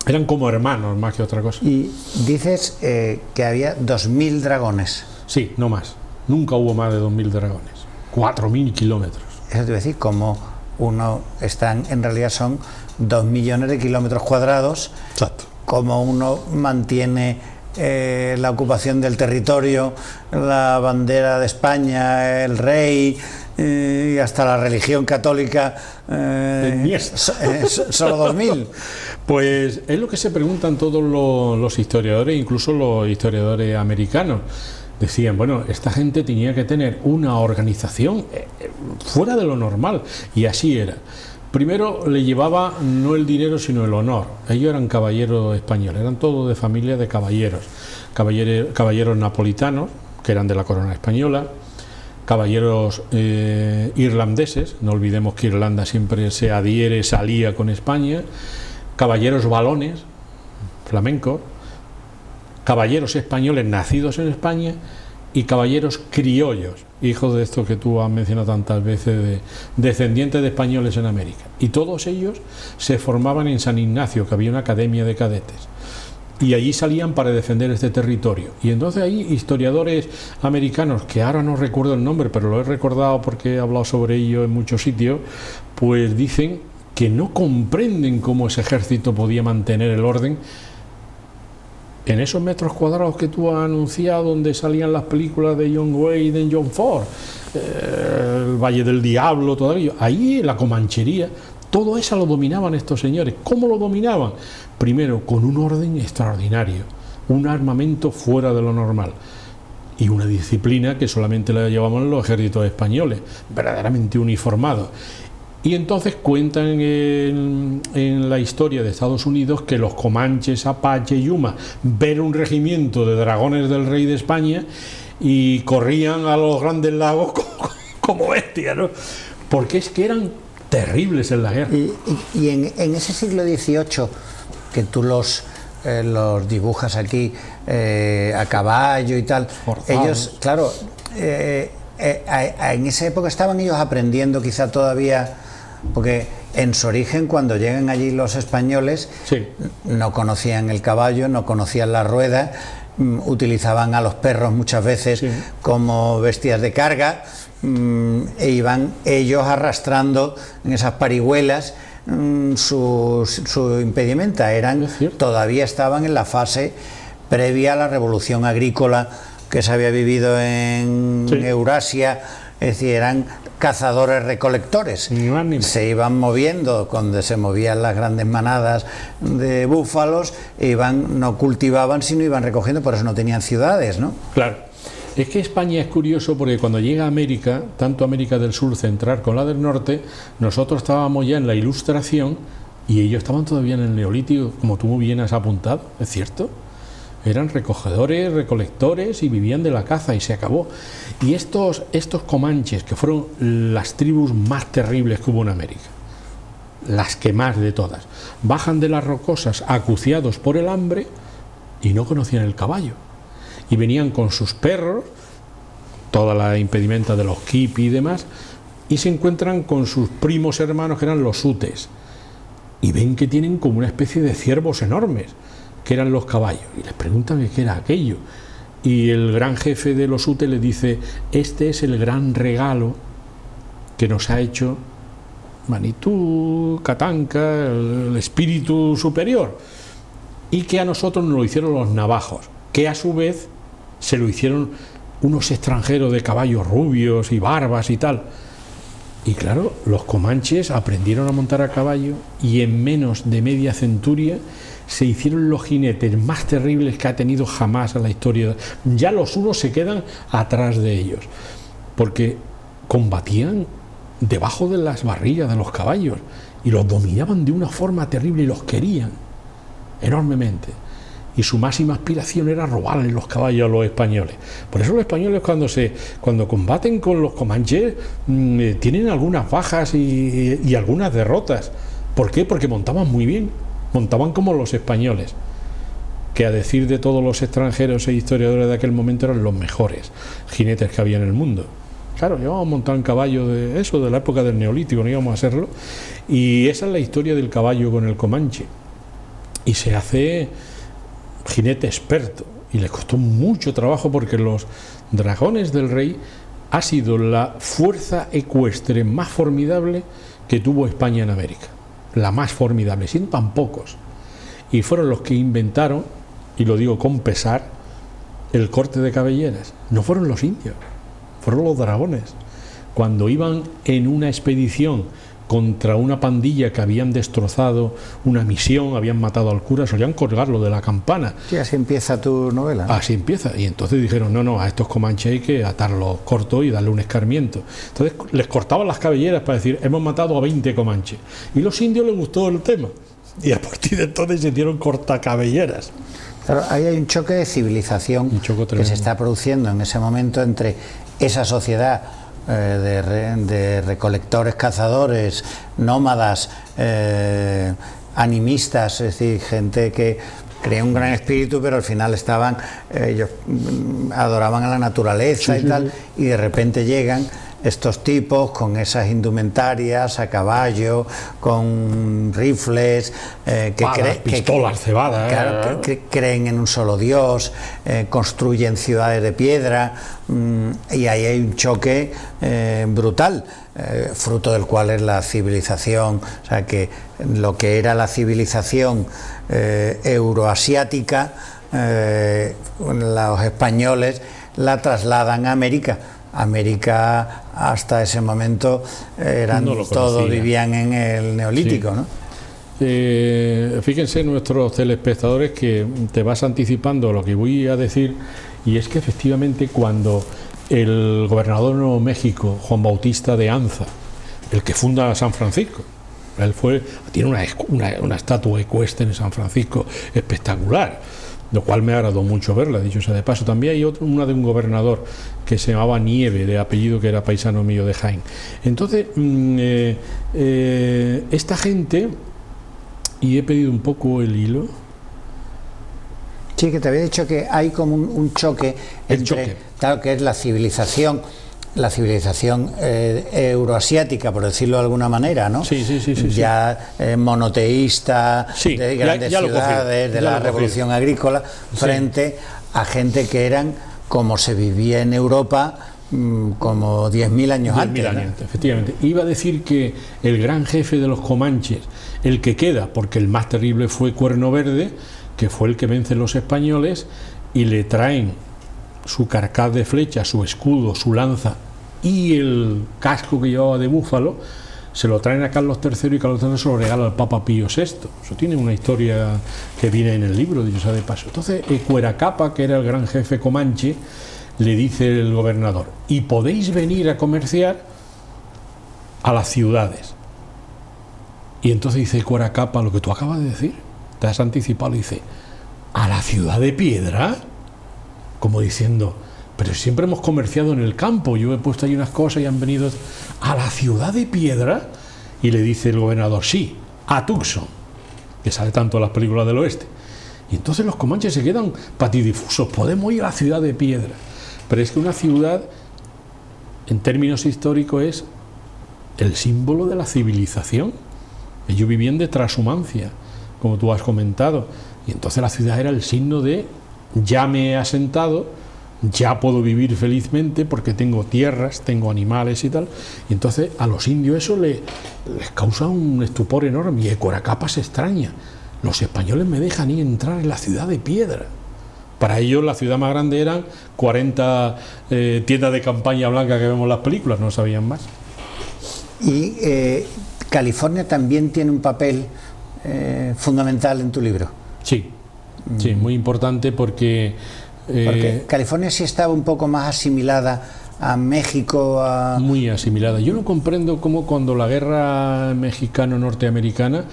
Eran como hermanos más que otra cosa. Y dices que había 2.000 dragones. Sí, no más. Nunca hubo más de 2.000 dragones. 4.000 kilómetros. Eso te voy a decir, como en realidad son 2 millones de kilómetros cuadrados. Exacto. Como uno mantiene la ocupación del territorio, la bandera de España, el rey y hasta la religión católica, solo 2.000. Pues es lo que se preguntan todos los historiadores, incluso los historiadores americanos. Decían, bueno, esta gente tenía que tener una organización fuera de lo normal, y así era. Primero le llevaba no el dinero sino el honor. Ellos eran caballeros españoles, eran todos de familia de caballeros. Caballeros napolitanos, que eran de la corona española, caballeros irlandeses, no olvidemos que Irlanda siempre se alía con España, caballeros valones, flamencos, caballeros españoles nacidos en España y caballeros criollos, hijos de esto que tú has mencionado tantas veces, de descendientes de españoles en América. Y todos ellos se formaban en San Ignacio, que había una academia de cadetes, y allí salían para defender este territorio. Y entonces hay historiadores americanos, que ahora no recuerdo el nombre, pero lo he recordado porque he hablado sobre ello en muchos sitios, pues dicen que no comprenden cómo ese ejército podía mantener el orden en esos metros cuadrados que tú has anunciado, donde salían las películas de John Wayne y de John Ford, el Valle del Diablo, todo ello. Ahí la Comanchería, todo eso lo dominaban estos señores. ¿Cómo lo dominaban? Primero, con un orden extraordinario, un armamento fuera de lo normal y una disciplina que solamente la llevaban los ejércitos españoles, verdaderamente uniformados. Y entonces cuentan en la historia de Estados Unidos que los comanches, Apache y Yuma ver un regimiento de dragones del rey de España y corrían a los grandes lagos como bestias, ¿no? Porque es que eran terribles en la guerra. Y en ese siglo XVIII, que tú los dibujas aquí a caballo y tal, ellos, claro, en esa época estaban ellos aprendiendo quizá todavía, porque en su origen, cuando llegan allí los españoles, sí, no conocían el caballo, no conocían la rueda, utilizaban a los perros muchas veces, sí, como bestias de carga, e iban ellos arrastrando en esas parihuelas su impedimenta. Todavía estaban en la fase previa a la revolución agrícola que se había vivido en, sí, Eurasia. Es decir, eran cazadores recolectores, se iban moviendo donde se movían las grandes manadas de búfalos, no cultivaban sino iban recogiendo, por eso no tenían ciudades, ¿no? Claro, es que España es curioso porque cuando llega a América, tanto América del Sur central como la del norte, nosotros estábamos ya en la Ilustración y ellos estaban todavía en el Neolítico, como tú muy bien has apuntado, ¿es cierto? eran recogedores, recolectores y vivían de la caza y se acabó. Y estos comanches, que fueron las tribus más terribles que hubo en América, las que más de todas, bajan de las rocosas acuciados por el hambre y no conocían el caballo. Y venían con sus perros, toda la impedimenta de los kipi y demás, y se encuentran con sus primos hermanos que eran los utes. Y ven que tienen como una especie de ciervos enormes, que eran los caballos, y les preguntan qué era aquello, y el gran jefe de los utes les dice: este es el gran regalo que nos ha hecho Manitú, Catanca, el espíritu superior, y que a nosotros nos lo hicieron los navajos, que a su vez se lo hicieron unos extranjeros de caballos rubios y barbas y tal. Y claro, los comanches aprendieron a montar a caballo y en menos de media centuria se hicieron los jinetes más terribles que ha tenido jamás en la historia. Ya los unos se quedan atrás de ellos, porque combatían debajo de las barrigas de los caballos y los dominaban de una forma terrible y los querían enormemente. Y su máxima aspiración era robarle los caballos a los españoles. Por eso los españoles cuando combaten con los comanches tienen algunas bajas y algunas derrotas. ¿Por qué? Porque montaban muy bien, montaban como los españoles, que a decir de todos los extranjeros e historiadores de aquel momento eran los mejores jinetes que había en el mundo. Claro, íbamos a montar un caballo de la época del Neolítico, no íbamos a hacerlo. Y esa es la historia del caballo con el comanche. Y se hace jinete experto, y le costó mucho trabajo, porque los dragones del rey ha sido la fuerza ecuestre más formidable que tuvo España en América, la más formidable, sin tan pocos, y fueron los que inventaron, y lo digo con pesar, el corte de cabelleras. No fueron los indios, fueron los dragones. Cuando iban en una expedición contra una pandilla que habían destrozado una misión, habían matado al cura, solían colgarlo de la campana. Sí, así empieza tu novela. Así empieza. Y entonces dijeron: no, a estos comanches hay que atarlos cortos y darle un escarmiento. Entonces les cortaban las cabelleras para decir: hemos matado a 20 comanches. Y los indios les gustó el tema. Y a partir de entonces se dieron cortacabelleras. Claro, ahí hay un choque de civilización que se está produciendo en ese momento entre esa sociedad de recolectores, cazadores, nómadas, animistas, es decir, gente que creía un gran espíritu, pero al final ellos adoraban a la naturaleza y tal, y de repente llegan estos tipos con esas indumentarias a caballo, con rifles, pistolas cebadas, claro, que creen en un solo Dios, construyen ciudades de piedra, y ahí hay un choque brutal, fruto del cual es la civilización. O sea, que lo que era la civilización euroasiática, los españoles la trasladan a América. América hasta ese momento todos vivían en el Neolítico, sí. ¿No? Fíjense nuestros telespectadores que te vas anticipando lo que voy a decir, y es que efectivamente cuando el gobernador de Nuevo México, Juan Bautista de Anza, el que funda San Francisco, él tiene una estatua ecuestre en San Francisco espectacular, lo cual me agradó mucho verla, dicho sea de paso. También hay una de un gobernador que se llamaba Nieve, de apellido, que era paisano mío de Jaén. Entonces, esta gente, y he pedido un poco el hilo. Sí, que te había dicho que hay como un choque entre, claro, que es la civilización euroasiática, por decirlo de alguna manera, ¿no? Sí. Ya monoteísta, sí, de grandes ciudades, de la revolución agrícola, frente a gente que eran como se vivía en Europa como 10.000 años antes. 10.000 años antes, efectivamente. Iba a decir que el gran jefe de los comanches, el que queda, porque el más terrible fue Cuerno Verde, que fue el que vence a los españoles, y le traen su carcaz de flecha, su escudo, su lanza y el casco que llevaba de búfalo, se lo traen a Carlos III, y Carlos III se lo regala al Papa Pío VI. Eso tiene una historia que viene en el libro, dicho sea de paso. Entonces, Cueracapa, que era el gran jefe comanche, le dice el gobernador: y podéis venir a comerciar a las ciudades. Y entonces dice Cueracapa lo que tú acabas de decir, te has anticipado, y dice: ¿a la ciudad de piedra? Como diciendo, pero siempre hemos comerciado en el campo, yo he puesto ahí unas cosas y han venido a la ciudad de piedra. Y le dice el gobernador, sí, a Tucson, que sale tanto en las películas del oeste. Y entonces los comanches se quedan patidifusos, podemos ir a la ciudad de piedra. Pero es que una ciudad, en términos históricos, es el símbolo de la civilización. Ellos vivían de transhumancia, como tú has comentado. Y entonces la ciudad era el signo de, ya me he asentado, ya puedo vivir felizmente porque tengo tierras, tengo animales y tal. Y entonces a los indios eso les causa un estupor enorme. Y Ecoracapa se extraña. Los españoles me dejan ir entrar en la ciudad de piedra. Para ellos la ciudad más grande eran 40 tiendas de campaña blanca que vemos en las películas, no sabían más. Y California también tiene un papel fundamental en tu libro. Sí, sí, muy importante porque California sí estaba un poco más asimilada a México. Muy asimilada. Yo no comprendo cómo cuando la guerra mexicano-norteamericana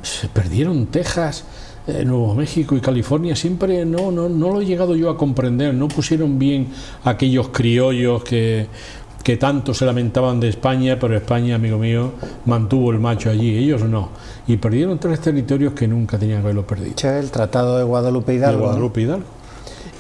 se perdieron Texas, Nuevo México y California. Siempre no lo he llegado yo a comprender. No pusieron bien a aquellos criollos que tanto se lamentaban de España, pero España, amigo mío, mantuvo el macho allí, ellos no. Y perdieron 3 territorios que nunca tenían que haberlo perdido. El Tratado de Guadalupe Hidalgo. De Guadalupe Hidalgo.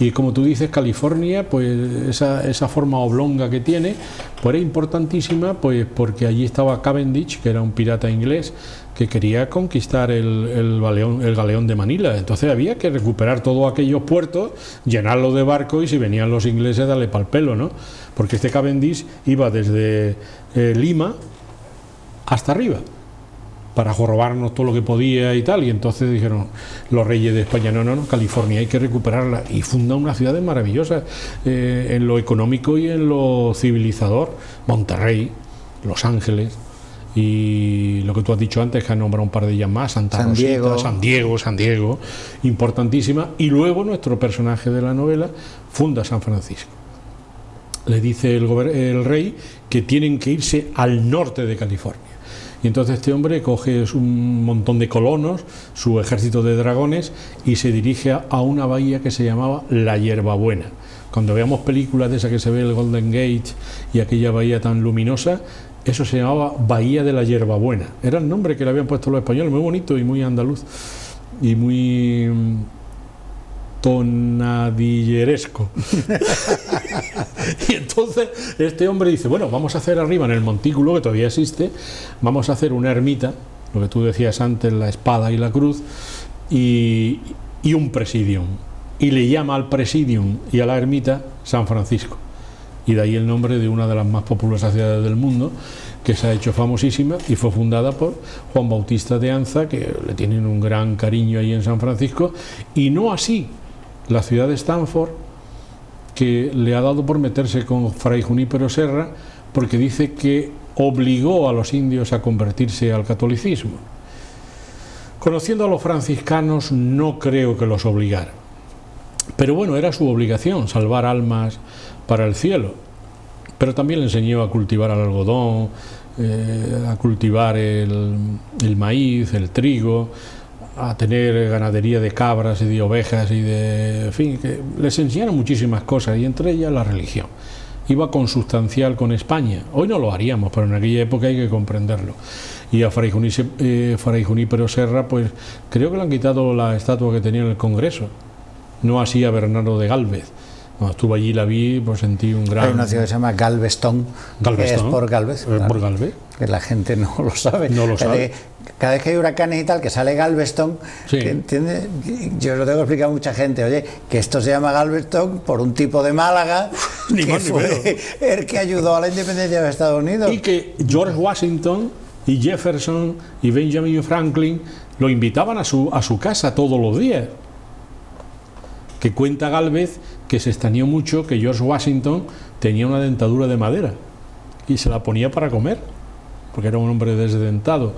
Y como tú dices, California, pues esa forma oblonga que tiene, pues era importantísima, pues porque allí estaba Cavendish, que era un pirata inglés, que quería conquistar el galeón de Manila. Entonces había que recuperar todos aquellos puertos, llenarlos de barcos y si venían los ingleses darle pal pelo, ¿no? Porque este Cavendish iba desde Lima hasta arriba para robarnos todo lo que podía y tal, y entonces dijeron los reyes de España, no, California hay que recuperarla, y funda una ciudad maravillosa en lo económico y en lo civilizador, Monterrey, Los Ángeles, y lo que tú has dicho antes, que has nombrado un par de ellas más, Santa Rosita, San Diego, importantísima, y luego nuestro personaje de la novela funda San Francisco. Le dice el rey que tienen que irse al norte de California. Y entonces este hombre coge un montón de colonos, su ejército de dragones, y se dirige a una bahía que se llamaba La Hierbabuena. Cuando veamos películas de esas que se ve el Golden Gate y aquella bahía tan luminosa, eso se llamaba Bahía de la Hierbabuena. Era el nombre que le habían puesto los españoles, muy bonito y muy andaluz y muy tonadilleresco. Y entonces este hombre dice, bueno, vamos a hacer arriba en el montículo, que todavía existe, vamos a hacer una ermita, lo que tú decías antes, la espada y la cruz, y un presidium, y le llama al presidium y a la ermita San Francisco, y de ahí el nombre de una de las más populosas ciudades del mundo, que se ha hecho famosísima y fue fundada por Juan Bautista de Anza, que le tienen un gran cariño ahí en San Francisco, y no así la ciudad de Stanford, que le ha dado por meterse con Fray Junípero Serra, porque dice que obligó a los indios a convertirse al catolicismo. Conociendo a los franciscanos, no creo que los obligara, pero bueno, era su obligación salvar almas para el cielo. Pero también le enseñó a cultivar el algodón, a cultivar el maíz, el trigo, a tener ganadería de cabras y de ovejas y de, en fin, que les enseñaron muchísimas cosas, y entre ellas la religión. Iba consubstancial con España. Hoy no lo haríamos, pero en aquella época hay que comprenderlo. Y a Fray Junípero Serra, pues creo que le han quitado la estatua que tenía en el Congreso. No así a Bernardo de Gálvez. Cuando estuve allí la vi, pues sentí un gran... Hay una ciudad que se llama Galveston, que es por Galvez. Por Galvez. Que la gente no lo sabe. No lo sabe. Cada vez que hay huracanes y tal, que sale Galveston, sí. Que, ¿entiendes? Yo lo tengo que explicar a mucha gente, oye, que esto se llama Galveston por un tipo de Málaga, ni que más ni fue el que ayudó a la independencia de Estados Unidos. Y que George Washington y Jefferson y Benjamin Franklin lo invitaban a su casa todos los días. Que cuenta Gálvez que se extrañó mucho que George Washington tenía una dentadura de madera y se la ponía para comer, porque era un hombre desdentado,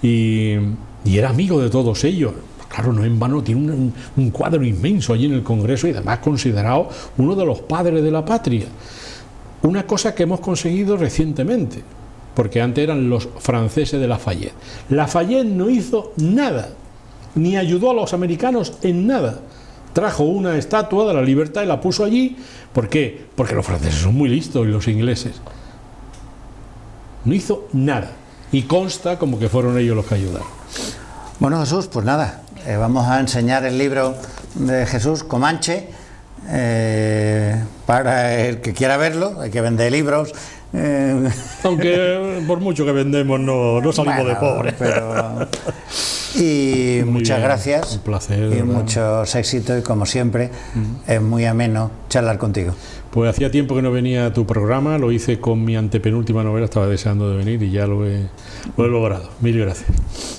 y era amigo de todos ellos. Claro, no en vano tiene un cuadro inmenso allí en el Congreso, y además considerado uno de los padres de la patria. Una cosa que hemos conseguido recientemente, porque antes eran los franceses de Lafayette. Lafayette no hizo nada, ni ayudó a los americanos en nada. trajo una estatua de la libertad y la puso allí. ¿Por qué? Porque los franceses son muy listos y los ingleses. No hizo nada. Y consta como que fueron ellos los que ayudaron. Bueno, Jesús, pues nada, vamos a enseñar el libro de Jesús, Comanche, para el que quiera verlo. Hay que vender libros. Aunque por mucho que vendemos no salimos de pobres. Y Muy muchas bien, gracias. un placer, y ¿verdad? muchos éxitos, y como siempre, es muy ameno charlar contigo. Pues hacía tiempo que no venía a tu programa, lo hice con mi antepenúltima novela, estaba deseando de venir y ya lo he logrado. Mil gracias.